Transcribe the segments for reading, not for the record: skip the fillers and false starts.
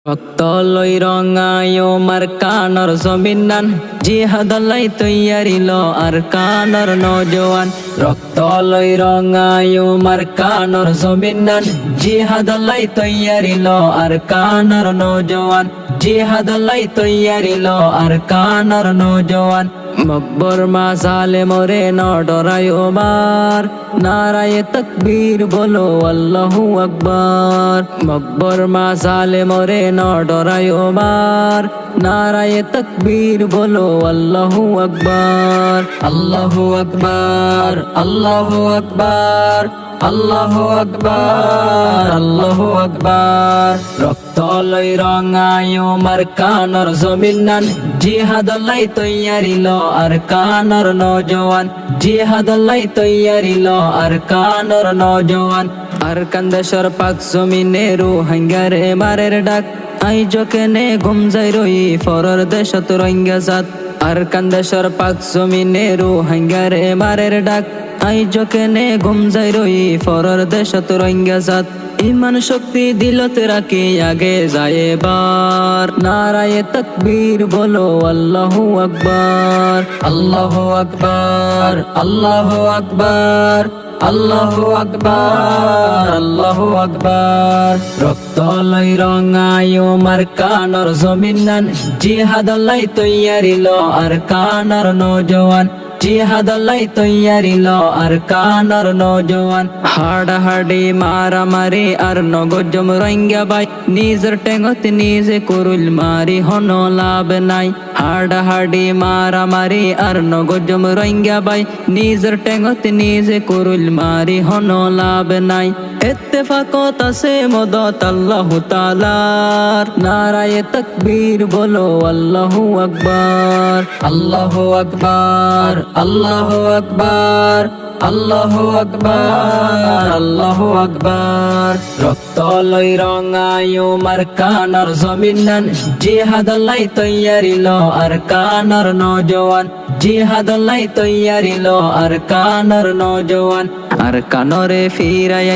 রক্ত লই রঙায়ো মার কানর জমিনান জিহাদ লাই তৈয়ারিল আর কানর নজওয়ান রক্ত লই রঙায়ো মার কানর জমিনান জিহাদ লাই তৈয়ারিল আর কানর নজওয়ান জিহাদ লাই তৈয়ারিল আর কানর নজওয়ান মকবর মা সালে মোরে ন ডরায় ওমার নারায়ে তকবীর বলো আল্লাহু আকবার মকবর মা সালে মোরে ন ডরায় ওমার নারায়ে তকবীর বলো আল্লাহু আকবার আল্লাহু আকবার আল্লাহু আকবার আল্লাহু আকবার আল্লাহু আকবার রক্ত লই রঙায়ো মার কানর জমিনান জিহাদ লাই তৈয়ারিল আর কানর নজওয়ান জিহাদ লাই তৈয়ারিল আর কানর নজওয়ান আর কান্দেশর পাক জমিনে রোহিঙ্গারে মারের ডাক আই জকেনে ঘুম যাই রই ফরর দেশত রোহিঙ্গা জাত আর কান্দেশর পাক জমিনে রোহিঙ্গারে মারের ডাক আই জকেনে ঘুম যাই রই ফরর দেশত রোহিঙ্গা জাত ইমান শক্তি দিলতে রাখি আগে যায় বার নারায়ে তকবীর বলো আল্লাহু আকবার আল্লাহু আকবার আল্লাহু আকবার আল্লাহু আকবার আল্লাহু আকবার রক্ত লই রঙায়ো মার কানর জমিনান জিহাদ লাই তৈয়ারিল আর কানর নজওয়ান জিহাদ লাই তৈয়ারিল আর কানর নজওয়ান হাডাহাডি মারামারি আর নগজম রোহিঙ্গা বাই নিজের টেঙ্গত নিজে করুল মারি হন লাভ নাই হাডাহাডি মারামারি আর নগজম রোহিঙ্গা বাই নিজের টেঙ্গত নিজে করুল মারি হন লাভ নাই ইত্তেফাকত আছে মদত আল্লাহু তাআলার নারায়ে তকবীর বলো আল্লাহু আকবার আল্লাহু আকবার আল্লাহু আকবার আল্লাহু আকবার আল্লাহু আকবার রক্ত লই রঙায়ো মার কানর জমিনান জিহাদ লাই তৈয়ারিল আর কানর নজওয়ান জিহাদ লাই তৈয়ারিল আর কানর নজওয়ান আর কানরে ফিরাই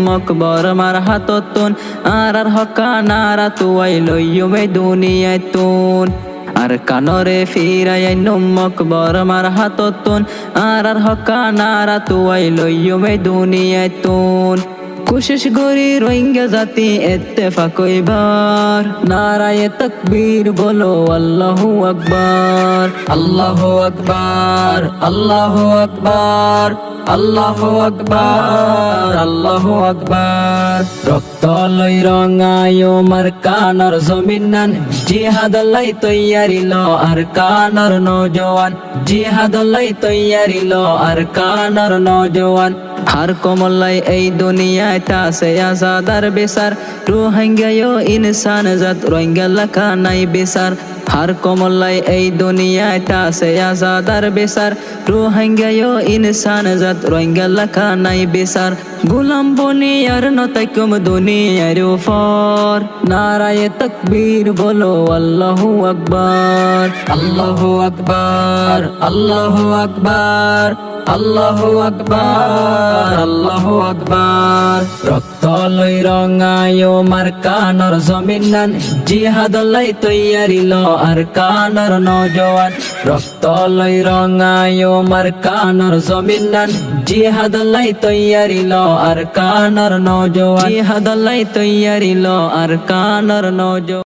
মকবর মার হাততুন আর হকা নারা তুয়াই লইয়ুমে দুনিয়ায় তুন আর কানরে ফিরাই মকবর মার হাততুন আর হকা নারা তুয়াই লইয়ুমে দুনিয়ায় তুন কোশিশ করি রোহিঙ্গা জাতি ইত্তেফাক হইবার নারায়ে তকবীর বলো আল্লাহু আকবার আল্লাহু আকবার আল্লাহু আকবার আল্লাহু আকবার আল্লাহু আকবার রক্ত লই রঙায়ো মার কানর জমিনান জিহাদ লাই তৈয়ারিল আর কানর নজওয়ান জিহাদ লাই তৈয়ারিল আর কানর নজওয়ান হার কমলাই এই দুনিয়ায় তাসে আজাদার বেসার রোহিঙ্গায়ো ইনসান জাত রোহিঙ্গা লেখা নাই বেসার হার কমলাই এই দুনিয়ায় তাসে আজাদার বেসার রোহিঙ্গায়ো ইনসান জাত রোহিঙ্গা লেখা নাই বেসার গুলাম বনি আর নতাইকুম দুনিয়ার উপর নারায়ে তকবীর বলো আল্লাহু আকবার আল্লাহু আকবার আল্লাহু আকবার আল্লাহু আকবার আল্লাহু আকবার রক্ত লই রঙায়ো মার কানর জমিনান জিহাদ লাই তৈয়ারিল আর কানর নজওয়ান রক্ত লই রঙায়ো মার কানর জমিনান জিহাদ লাই তৈয়ারিল আর কানর নজওয়ান জিহাদ লাই তৈয়ারিল আর কানর নজওয়ান